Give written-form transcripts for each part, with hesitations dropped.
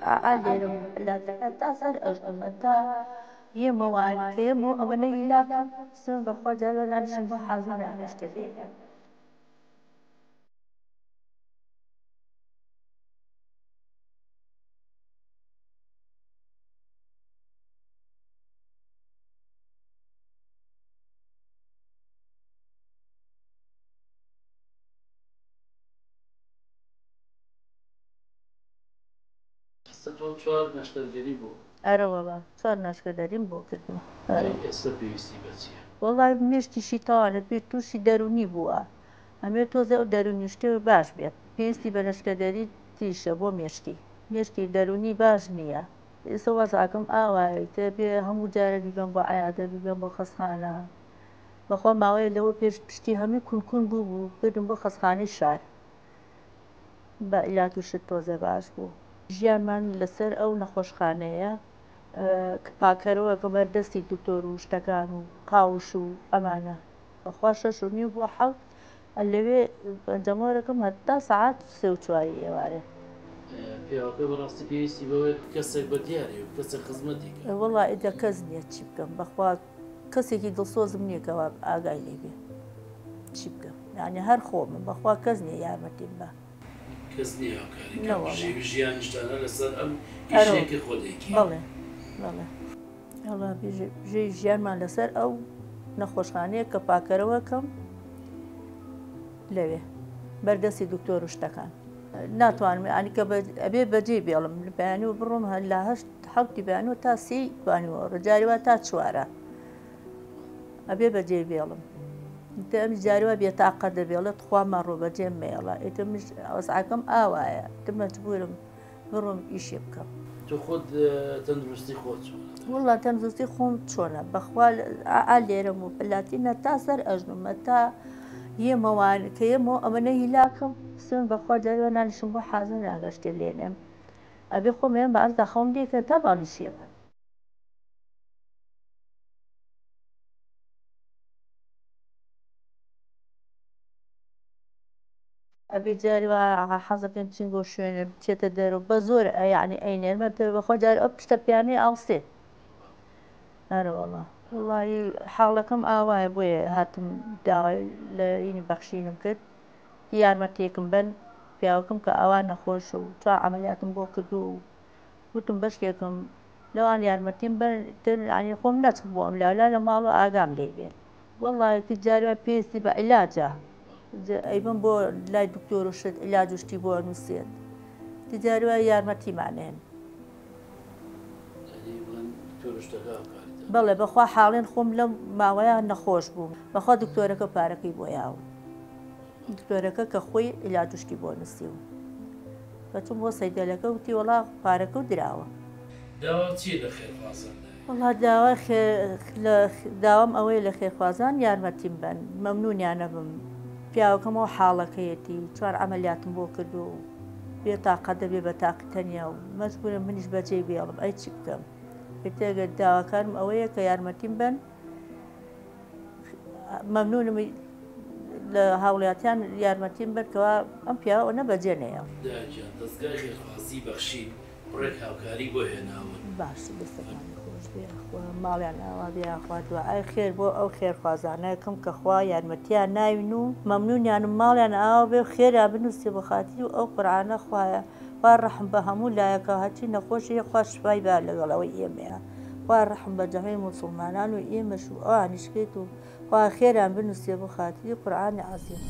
أعلم لا تأثر أجمل يمو عن يمو أغني لك سن بخجل ولا نشوف حزنا نشتري ستون چوار نشتەرگەری بوو. ئەرە وەڵا چوار ناشکەدەریم بۆ کردم. ئێستا پێویستی بەچیە؟ وەڵای مێشتیشی تاوانێت بێت تووشی دەرونی بووە. ئەمێ تۆزە ئەو دەرونی شتێ باش بێت. پێویستی بە نەشکەدەری تیشە بۆ مێشکی. مێشکی دەرونی باش نییە. ئێستا وەزعکەم ئاوایە تێ بێ هەموو جارە بیبەم بۆ عەیادە بیبەم بۆ خەستخانە. بەخوا ماوەیە لەوە پێش پشتی هەمووی کونکون بوو بردم بۆ خەستخانەی شار. بە ئیلاج و شت تۆزە باش بوو. ژیانمان لەسەر ئەو نەخۆشخانەیە پاکەرەوە بەردەستی دکتۆر و شتەکان و قاوش و ئەمانە. بەخوا 6:30 بۆ 7 لەوێ پەنجەمۆرەکەم هەتا سەعات 3 و 4 ئێوارێ. پیاوەکە بەڕاستی پێویستی بەوێت کەسێک بە دیارێ و کەسێک خزمەتی کە. وەڵا ئێدە کەس نییە چی بکەم بەخوا کەسێکی دڵسۆزم نییەکەوە ئاگای لێ بێ چی بکەم یعنی هەر خۆمم بەخوا کەس نییە یارمەتیم بە. کەس نییە هاوکاری ژیان شتانە لەسەر ئەم ئیشێکی خۆدێکی. بەڵێ بەڵێ هەڵا ژێی ژیانمان لەسەر ئەو نەخۆشخانەیە کە پاکەرەوەکەم لەوێ بەردەستی دکتۆر و شتەکان. ناتوانم ئەنی کە ئەبێ بەجێ بێڵم بەیانی و بڕۆم هەر لە 8 بەیانەوە تا 3 توانیوە ڕجاریوە تا 4 ئەبێ بەجێ بێڵم. ئەم جاریوە بێتاقە دەبێڵێت خوامان ڕۆ بەجێم مێڵە ئێتمش ئەوسعکەم ئاوایە مەجبورم بڕۆم ئیشێ بکەم. تۆ خۆت تەندروستی خۆت وڵا تەندروستی خۆم چۆنە بەخوا لێرەم و پلاتینە تا سەر ئەژنمە تا یێمەوان کە یێمەوە ئەمەنە هیلاکەم سن بەخوا جاریوە نانیشم بۆ حازم ناگەشتێ لێنێم ئەبێ خۆم ێم بە ئەردا خەوم دێکە تا باڵیشێمە. ئەبێ جاریوە حەزە پێم چین بۆ شوێنە بچێتە دەرەوە بە زۆر یعنی ئەینێرمە بەخوا جاری ئەو پشتە پیانەی ئاوسێ. ئەرە وەڵا وڵی حاڵەکەم ئاوایە بۆیە هاتم داوای لە ئینی بەخشینم کرد یارمەتێکم بن پیاوەکەم کە ئاوا نەخۆش و چوار عەمەلیاتم بۆ کردو و وتم بەشکێکم لەوان یارمەتیم بن ینی خۆم نەچم بۆ ئەم لاولا لە ماڵەوە ئاگام لێ بێ. وەڵایەتی جاریوە پێویستی بە عیلاجە ئەیبم بۆ لای دکتۆر و شت عیلاج و شتی بۆ نووسێت جاریوە یارمەتیمانێن. بەڵێ بەخوا حاڵێن خۆم لەم ماوەیان نەخۆش بووم بەخوا دکتۆرەکە پارەکەی بۆ یاوە دکتۆرەکە کە خۆی عیلاج و شتی بۆ نووسی و بەچوم بۆ سەیدەلەکە وتی وەڵا پارەکە و دراوە. داوا چی لە خێرخوازان؟ وەڵا داوام ئەوەی لە خێرخوازان یارمەتیم بن مەمنونیانە بم پیاوەکەمەوە حاڵەکەیەتی 4 عەمەلیاتم بۆ کردو و بێتاقە دەبێ بە تاقیتەنیا و مەجبورم منیش بەجێ بێڵم ئەی چی بکەم. پێتێگە داواکارم ئەوەیە کە یارمەتیم بن مەمنونم لە هاوڵاتیان یارمەتیم بکەوە ئەم پیاوە نەبەجێ نەیە. دەستگای خێرخوازی بەخشین ڕێک هاوکاری بۆ هێناون باش دەستەکانی خۆش بێ ماڵیان ئاوا بێخوا دوعای خێر بۆ ئەو خێرخوازانەکەم کە خوا یارمەتیان ناوین و مەمنونیانم ماڵیان ئاوا بێ خێرا بنووسێ بە خاتری و ئەو قورعانە خوایە خوا ڕەحم بە هەموو لایەکە هەچی نەخۆشی خوا شفای با لەگەڵەوەی ئێمەیە خوا ڕەحم بە جەمەی موسڵمانان و ئێمەش و ئەوانیشکێت و خوا خێران بنووسێ بە خاتری قورعانی عەزیز.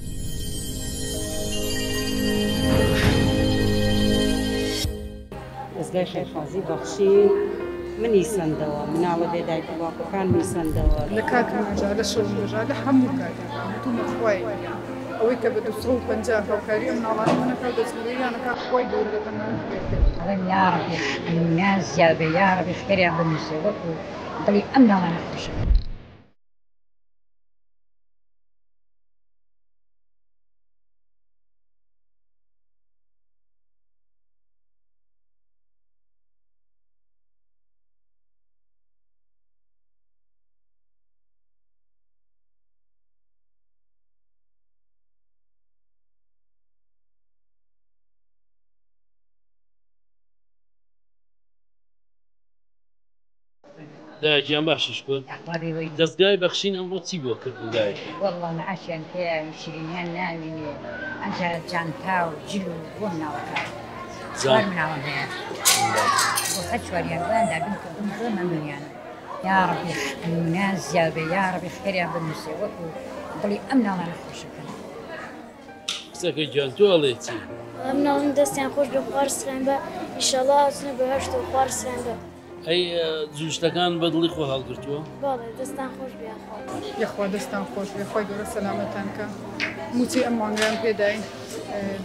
دەستگای خێرخوازی بەخشین منی سندەوە مناوە لێدایک و باوکەکانمی سندەوە لە کاتمەجا لە شەومەژا لە هەموو کاتێکان تومەخوای ئەوەی کە بە 250 هاوکاری ئەم ناڵانە منەکە دەستگیریانەکە خۆی گەورەکەمان ئەڵێم یا ڕەبی ئەمنیان زیاد بێ یا ڕەبی خێریان بنووسێ وەکو دڵی ئەم ناڵانە خۆشە. دایکیان باشش بوون أخباري وي دەستگای بەخشین ئەمڕۆ چی بۆ کردن دایکی والله العشاء فيها شيرينيان ناويني أنت جانتا وجلو وناوكا صار من عوضها وخد شواريان وين دابين كلهم من دنيانا يا ربي الناس جابي يا ربي خير يا بن مسوك وقولي أمنا الله نخشك قسەکەی گیان تۆ ئەڵێ چی ئەم ناڵم دەستیان خۆش بە خوارسران بە ئیشەڵا ئەچنە بەهەشت و خوارسران بە ئەی جوشتەکان بە دڵی خۆ هەڵگرتووە باڵێ دەستان خۆش بیاخوا یەخوا دەستان خۆش بێ خۆی گەورە سەلامەتان کە موچی ئەم مانگیان پێداین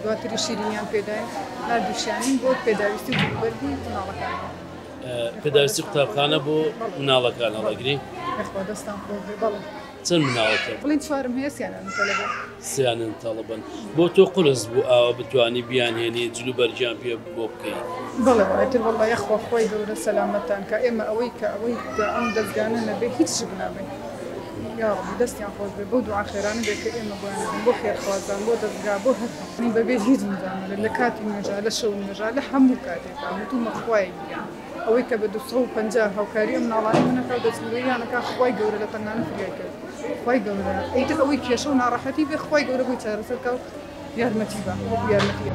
دواتری شیرینیان پێداین نردوشیانین بۆ پێداویستی و جلوبەرگی مناڵەکان پێداویستی قوتابخانە بۆ مناڵەکان هەڵەگری یەخوا دەستان خۆش بێ بەڵێ چەند مناڵەکە بڵین چوارم هەیە سییانان تەلەبە سیانن تەڵەبن بۆ تۆ قرس بوو ئاوە بتوانی بیانهێنی جلوبەرجیان پێ بۆ بکەین بەڵێ وایتر وەڵڵا یەخوا خۆی گەورە سەلامەتان کە ئێمە ئەوەی کە ئەم دەستگانە نەبێ هیچ شت نابێ یا ڕەبی دەستیان خۆش بێ بۆ دوعا خێرانە بێ کە ئێمە بۆیان بۆ خێرخوازان بۆ دەستگا بۆ هەرنی بەبێ هیچ مزانە لە کاتی نوێژا لە شەو نوێژا لە هەموو کاتێکا هەتوو مەخوای گیان ئەوەی کە بە 250 هاوکاری ئەم ناڵانی منەکە دەستگوێیانەکە خۆی گەورە لە تەنگانە فریای کرد خۆی گەورە ئەیتر ئەوەی کێشە و ناڕەحەتی بێ خۆی گەورە بووی چارەسەرکە و یارمەتی بە یارمەتی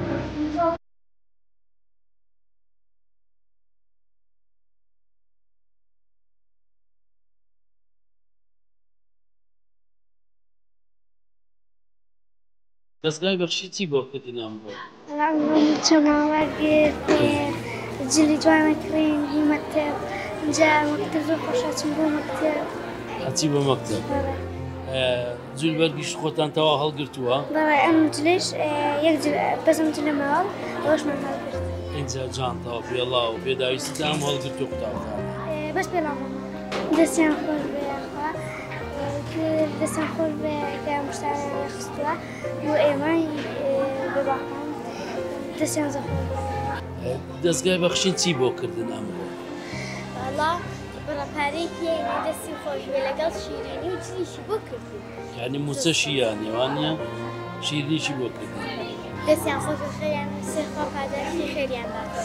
دەستگای بەخشی چی بۆ کردنام بۆ چماوە گرتێ جلی جوانە کرین هی مەکتەب اینجا مەکتەب زۆر خۆشەچم بۆ مەکتەب هەچی بۆ مەکتەب جلوبەرگیش خۆتان تەوا هەڵگرتووە بەڵێ ئەم جلش بەسم جلە ماوە ئەوەشمان هەڵگرت اینجا جانتەوە پێڵا و پێداویستی هم هەڵگرتو قوتابخانە بەس پێڵام دەستیان خۆش بێخوا دەستیان خۆش بێ کە مشتاقیان خستووە بۆ ئێمە بباخان دەستیان زۆر خۆش بێ دەستگای بەخشین چی بۆ کردن ئەمڕۆ والله بڕەپارەیەکی دەستی خۆش بێ لەگەڵ شیرینی و چیشی بۆ کردی یعنی موچەشی یان نێوانە شیرینیشی بۆ کردن دەستیان خۆش بە خێریان سێخوا پاداشتی خێریان داکە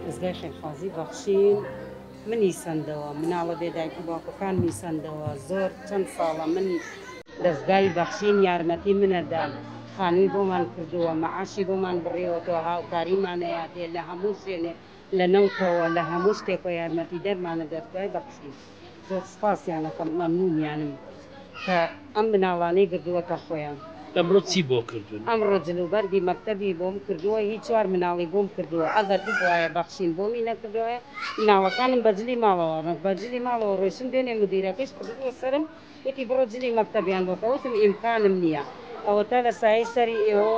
دەستگای خێرخوازی بەخشین منی سندەوە مناڵە بێدایکی باوکەکان میسەندەوە زۆر چەند ساڵە من دەستگای بەخشین یارمەتی منەدا خانووی بۆمان کردووە مەعاشی بۆمان بڕێوەتەوە هاوکاریمانەیە دێ لە هەموو شوێنێ لە نەوتەوە لە هەموو شتێکەوە یارمەتی دەرمانە دەستگای بەخشین زۆر سپاسیانەکەم مەمنونیانم کە ئەم مناڵانەی کردووەتە خۆیان ئەمڕۆ چی بۆ کردن ئەمڕۆ جلوبەرگی مەکتەبی بۆم کردووە هیچ چوار مناڵی بۆم کردووە ئەگەر بواە بەخشین بۆمی نەکردووە مناڵەکانم بەجلی ماڵەوە بەجلی ماڵەوە ڕۆیشتم دوێنێ مدیرەکەش کردووە سەرم وتی بڕۆ جلی مەکتەبیان بۆکەوتم ئیمکانم نییە ئەوە تا لە سایه سەری ئێوە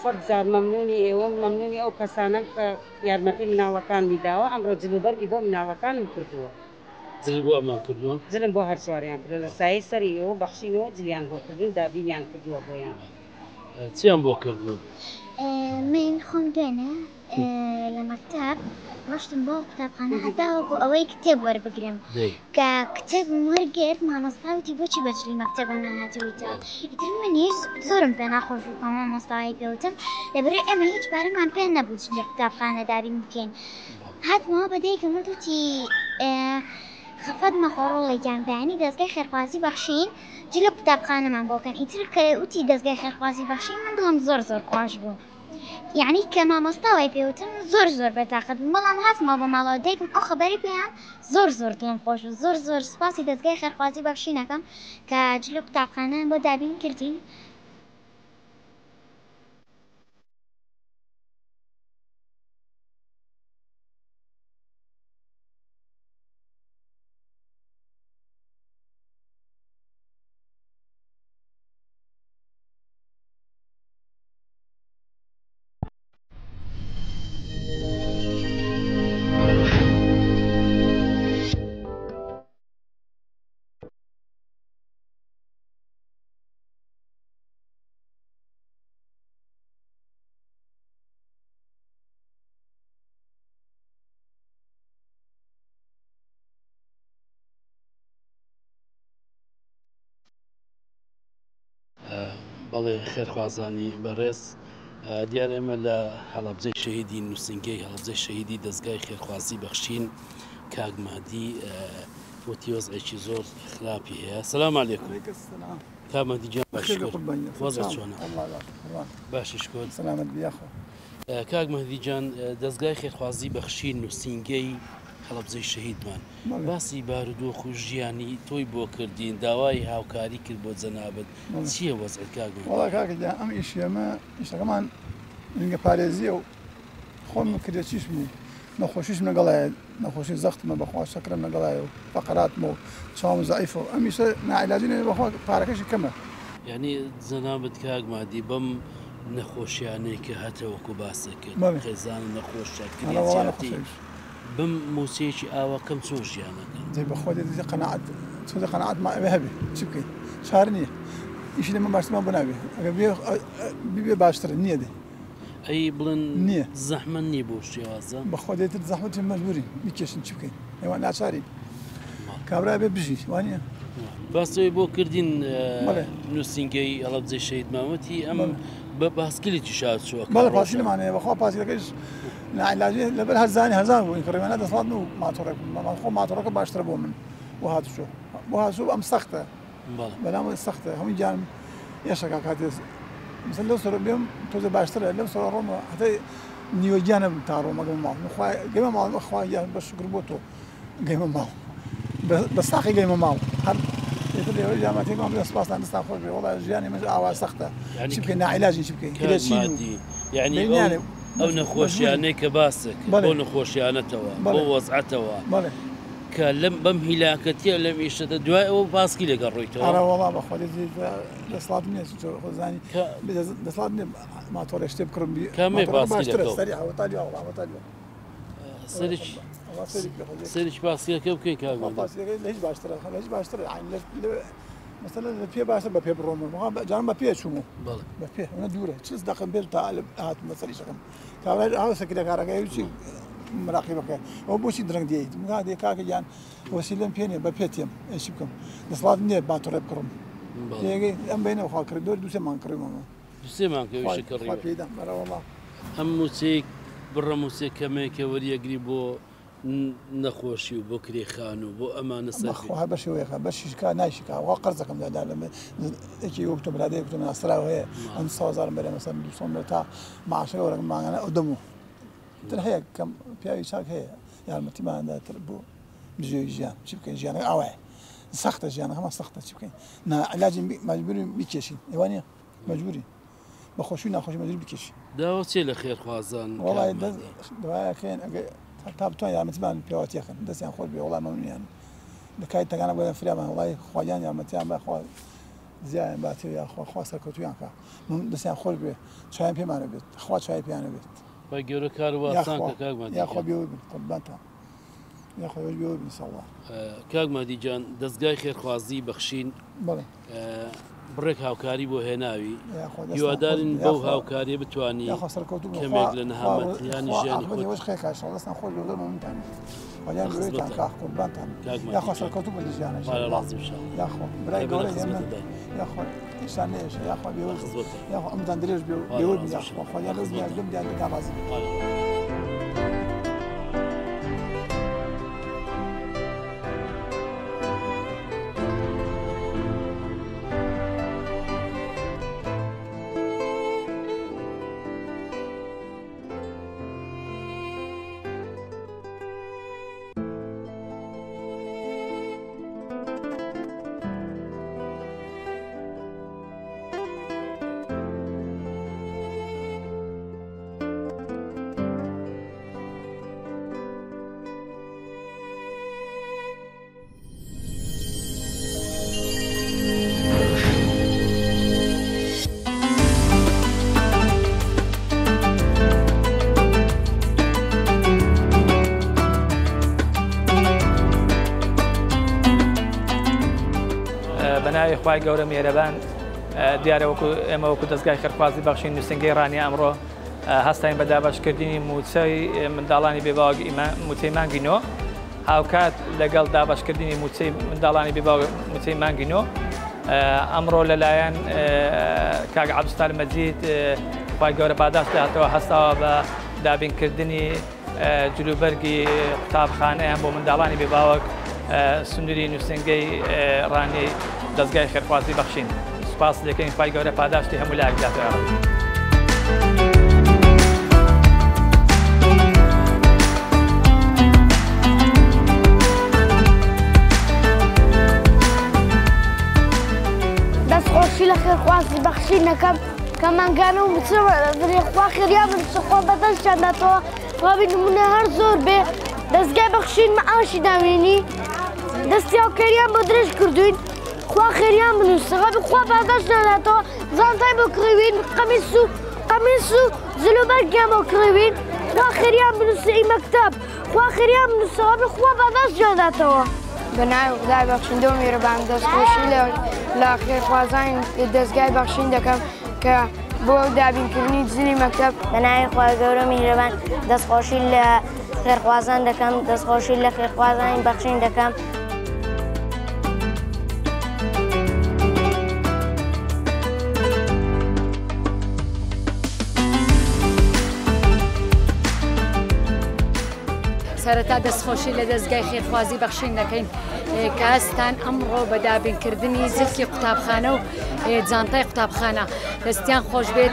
فەرزار مەمنونی ئێوە مەمنونی ئەو کەسانە کە یارمەتی مناڵەکانی داوە ئەمڕۆ جلوبەرگی بۆ مناڵەکانم کردووە جل بۆ ئەمان کردووە جلم بۆ هەر چواریان کردو لە سایه سەری ئێوە بەخشینەوە جلیان بۆ کردن دابینیان کردووە بۆیان چیان بۆ کردن من خۆم دوێنێ لە مەکتەب ڕۆشتم بۆ قوتابخانە هەتاوە بۆ ئەوەی کتێب وەربگرم کە کتێبم وەرگرت مامۆستاوتی بۆچی بەجلی مەکتەبە نەهاتوویتە ئیتر منیش زۆرم پێ ناخۆش بوو کە مامۆستای پێوتم لەبەرەوەی ئێمە هیچ پارەمان پێ نەبوو لە قوتابخانەداری بکەین هاتمەوە بەدەیکم وتی خەفەت مەخۆڕۆڵێکیان بەیانی دەستگای خێرخوازی بەخشین جلە قوتابخانەمان بۆکەن ئیتر کە وتی دەستگای خێرخوازی بەخشین من دڵم زۆر خۆش بوو یعنی کە مامۆستاوای پێوتم زۆر بەتاقەت بەڵام هاتمەوە بە ماڵەوە دایکم ئەو خەبەری پێیان زۆر دڵم خۆش و زۆر سوپاسی دەستگای خێرخوازی بەخشینەکەم کە جلە قوتابخانە بۆ دابین کردی بەڵێ خێرخوازانی بەڕێز دیارە ئێمە لە هەڵەبجەی شەهیدی نووسنگەی هەڵەبجەی شەهیدی دەستگای خێرخوازی بەخشین کاک مەهدی وتی وەزعێکی زۆر خراپی هەیە. سەلام عەلەیکوم کاک مەهدی گیان باشکرد وەزعت چۆنە؟ باششکۆن سەلامەت بیاخۆ. کاک مەهدی گیان دەستگای خێرخوازی بەخشین نووسنگەی هەڵەبجەی شەهیدمان باسی بارودۆخ و ژیانی تۆی بۆ کردین داوای هاوکاری کرد بۆ جەنابەت چییە وەزعت کاک مەهدی؟ وەڵا کاکەجان ئەم ئیشێمە ئیشەکەمان گرنگە پارێزیە و خۆم کردێ چیش بوو نەخۆشیش لەگەڵایە نەخۆشی زەختمە بەخوا شەکرم لەگەڵایە و فەقەراتمە و چاوم زەعیفە و ئەم ئیشە نائیلاجی نێ بەخوا پارەکەشی کەمە. یعنی جەنابەت کاک مەهدی بەم نەخۆشیانەی کە هەتەوەکو باسە کرد خێزان نەخۆشەکردی بم موسیقی ئاوا کەم چۆن ژیانەکە دەی بەخۆ دێ قەناعەت چۆن قەناعەت ما ئەوێ هەبێ چی بکەین چار نییە ئیشی لەمە باشترمان بۆ نابێ ئەگەر ببێ باشترە نییە دێ ئەی بڵێن نییە زەحمە نییە بۆ شێوازە بەخۆ دێتر زەحمەتی مەجبورین بیکێشن چی بکەین ئێوە ناچارین کابرا بێ بژی وانە باستەوەی بۆ کردین نووسنگەی هەڵەبجەی شەهید مامەتی ئەم بە پاسکیلێکی شاد چووە بەڵێ پاسکیلمانەیە بەخوا پاسکیلەکەیش نائیلاجی لەبەر هەرزانی هەزار بوو کڕێوانە دەسڵات و خۆ ماتۆڕەکە باشترە بۆ من بۆ هاتوچۆ بۆ هاتوو ئەم سەختە بەلام سەختە هەمووی گیان ئێشەکە کاتێ مثل لەو سەر بێم تۆزە باشترە لەم سەر ڕۆمە هەتای نیوەگیانە تا ڕۆمەگەم ماڵ گەمە ماڵ بەخوا گیان بە شکر بۆ تۆ گەیمە ماڵ بە ساقی گەیمە ماڵ هەر لێوە جامەتی مام لە سپاسان دەستان خۆش بێ وڵا ژیانی مەژ ئاوا سەختە چی بکەین نائیلاجی چی بکەین یعنی ئەو نەخۆشیانەی کە باسە بۆ نەخۆشیانەتەوە بۆ وەزعەتەوە کە لەم بەم هیلاکەتیە لەم ئیشەدە دوای ئەوە پاسکی لێگە ڕۆیتەوە وڵا بەخوا دەسڵات نییە خۆزانی دەسڵات ماتۆڕێ شتێ بکڕم کامێ سەرێکی پاسکیەکە بکەین کاک هیچ باشترە هیچ باشترە مثلا لە پێ باشتر بە پێ بڕۆمە جان بە پێ چووم بە پێ ئەمە دوورە چیز دەقم بێت تا هاتمە سەریشەکەم کابرای هاوسەکی لە کارەکەی چی مراقیبەکە ئەو بۆچی درەنگ دێیت مگا دێ کاکە گیان وەسیلەم پێ نییە بە پێتێم ئەشی بکەم دەسڵات نییە باتۆڕێ بکڕم پێگەی ئەم بینەوە خوا کردۆ دووسێمان کڕیمەوە دووسێمان کەویشەکەڕێ بەرەوەڵا ئەم موچەیەک بڕە موسێک کەمێکە وەریەگری بۆ نەخۆشی و بۆ کرێخان و بۆ ئەمانە سەرخوا بەشێوەیەخە بەشیشکا نایشکا وا قەرزەکەم دادا لەمەکی وەکتۆ برادەیە کتۆ ناسراوە هەیە ئەم 100,000 بەرە مەسەر 200 تا ماشەکە وەرەکە ماگانە ئەو دەموو تر هەیە کەم پیاوی چاک هەیە یارمەتیمانداتر بۆ بژێوی ژیان چی بکەین ژیانەکە ئاوایە سەختە ژیانە هەمە سەختە چی بکەین نائیلاجی مەجبورین بیکێشین ئێوانە مەجبورین بەخۆشی ناخۆشی مەجبور بکێشین داوا چێ لە خێرخوازان وەڵای دوایەکەین ئەگە تا بتوان یارمەتیمان پێواتیەکەن دەستیان خۆش بێ وڵای مەمنونیان لەکای تەگانە بۆیان فریامان وڵای خواجان یارمەتیان بەخوا زیایان باتێ یاخوا سەرکەوتویان کە دەستیان خۆش بێ چایان پێمانە بێت خوا چای پێیانە بێت بە گەورە کارواسان کە کاک مەهدی یاخوا بێوە بن قوربانتان یاخوا بێوە بن ئینشاءالله کاک مەهدی گیان دەستگای خێرخوازی بەخشین بەڵێ بڕێک هاوکاری بۆ هێناوی هیوادارین بەو هاوکاریە بتوانی کەمێک لە نەهامەتیانی ژیانی خۆی خێکاش دەستان خۆش بێ دەمەمتان خۆیان گوێتان کاخ قوربانتان یاخوا سەرکەوتوو بە ژیانە یاخوا برای گەورەی ئێمە یاخوا ئیشان نێشە یاخوا بێوە یاخوا ئەمتان درێژ بێوە بن یاخوا خۆیان لەو دنیا دەم دیان بکا بازی بەناوی خوای گەورە میێرەبان دیارە ئێمە وەکو دەستگای خێرخوازی بەخشین نووسنگەی ڕانی ئەمڕۆ هەستین بە دابەشکردنی موچەی منداڵانی بێباوە موچەی مانگینۆ هاوکات لەگەڵ دابەشکردنی موچەی منداڵانی بێباوە موچەی مانگینۆ ئەمڕۆ لەلایەن کاک عەبدولستار مەجید خوای گەورە پاداش داهاتەوە هەستاوە بە دابینکردنی جلوبەرگی قوتابخانەیان بۆ منداڵانی بێباوەک سنووری نووسنگەی ڕانەی دەستگای خێرخوازی بەخشین. سوپاس دەکەین خوای گەورە پاداشتی هەموو لایەک بداتەوە. دەستخۆشی لە خێرخوازی بەخشینەکەم کە مانگانە و خوا خێریان خۆ بەدەستیان داتەوە وابی نمونە هەر زۆر بێ دەستگای بەخشین مەعاشی داوێنی دەستیان و کەریان بۆ درێژ کردوین خوا خێریان بنووسە وابی خوا پاداش داداتەوە زانتای بۆ کڕیوین قەمیس و زلوبەرگیان بۆ کڕیوین خوا خێریان بنووسە ئی مەکتەب خوا خێریان بنووسە وابی خوا پاداش داداتەوە. بەناوی خدای بەخشندە و میێرەبان دەستخۆشی لە خێرخوازان دەستگای بەخشین دەکەم کە بۆ دابینکردنی جلی مەکتەب. بەناوی خوای گەورە میهرەبان دەستخۆشی لە خێرخوازان دەکەم دەستخۆشی لە خێرخوازانی بەخشین دەکەم. سەرەتا دەستخۆشی لە دەستگای خێرخوازی بەخشین دەکەین کە هەستان ئەمڕۆ بە دابینکردنی زلکی قوتابخانە و جانتای قوتابخانە دەستیان خۆش بێت.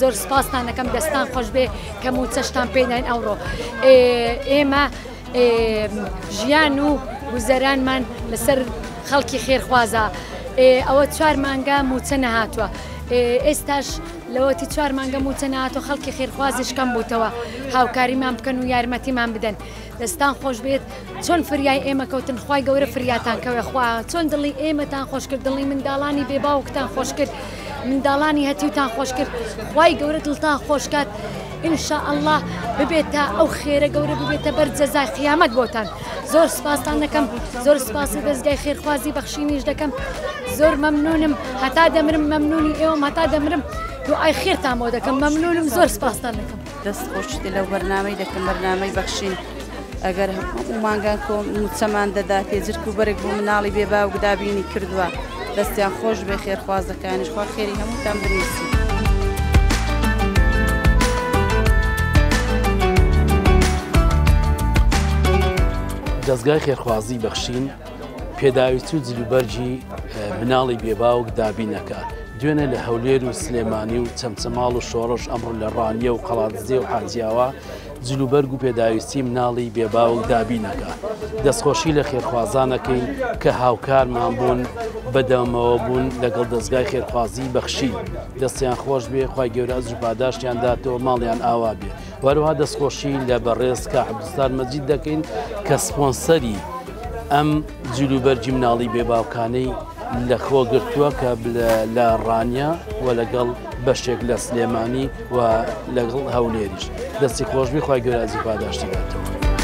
زۆر سپاستان دەکەم دەستان خۆش بێ کە موچەشتان پێداین ئەوڕۆ. ئێمە ژیان و گوزەرانمان لەسەر خەڵکی خێرخوازە. ئەوە 4 مانگە موچە نەهاتووە. ئێستاش لەوەتی 4 مانگە موچە نەهاتوە خەڵکی خێرخوازیش کەم بووتەوە هاوکاریمان بکەن و یارمەتیمان بدەن. دەستان خۆش بێت چۆن فریای ئێمە کەوتن خوای گەورە فریاتان کەوێ خوا چۆن دڵی ئێمەتان خۆش کرد دڵی منداڵانی بێباوکتان خۆش کرد منداڵانی هەتیوتان خۆش کرد خوای گەورە دڵتان خۆشکات ئینشاءالله ببێتە ئەو خێرە گەورە ببێتە بەر جەزای قیامەت بۆتان. زۆر سپاستان دەکەم زۆر سپاسی دەستگای خێرخوازی بەخشینیش دەکەم زۆر مەمنونم هەتا دەمرم مەمنونی ئێوەم هەتا دەمرم دوعای خێرتان بۆ دەکەم مەمنونم زۆر سپاستان دەکەم. دەستخۆشی لەو بەرنامەی دەکەم بەرنامەی بەخشین ئەگەر مانگان کۆ موچەمان دەدا تێزرک و بەرێک بوو مناڵی بێباوک دابینی کردووە دەستیان خۆش بێ خێرخوازەکانیش خوا خێری هەمووتان بنووسی. دەستگای خێرخوازی بەخشین پێداویستی و جلوبەرجی مناڵی بێباوک دابینەکە دوێنێ لە هەولێر و سلێمانی و چەمچەماڵ و شۆڕش ئەمڕۆ لە ڕانیە و قەڵاتزێ و حاجیاوە جلوبەرگ و پێداویستی مناڵی بێباوک دابینەکە. دەستخۆشی لە خێرخوازانەکەین کە هاوکارمان بوون بەدەمەوە بوون لەگەڵ دەستگای خێرخوازی بەخشین دەستیان خۆش بێ خوای گەورە ئەزر پاداشتیان داتەوە ماڵیان ئاوا بێ. وەروها دەستخۆشی لە بەڕێز کە عەبدولستار مەجید دەکەین کە سپۆنسەری ئەم جلوبەرجی مناڵی بێباوکانەی لە خۆگرتووە کە لە ڕانیا و لەگەڵ بەشێک لە سلێمانی و لەگەڵ هەولێریش دەستی خۆشبی خوای گەورە ئەزر پاداشتی داتەوە.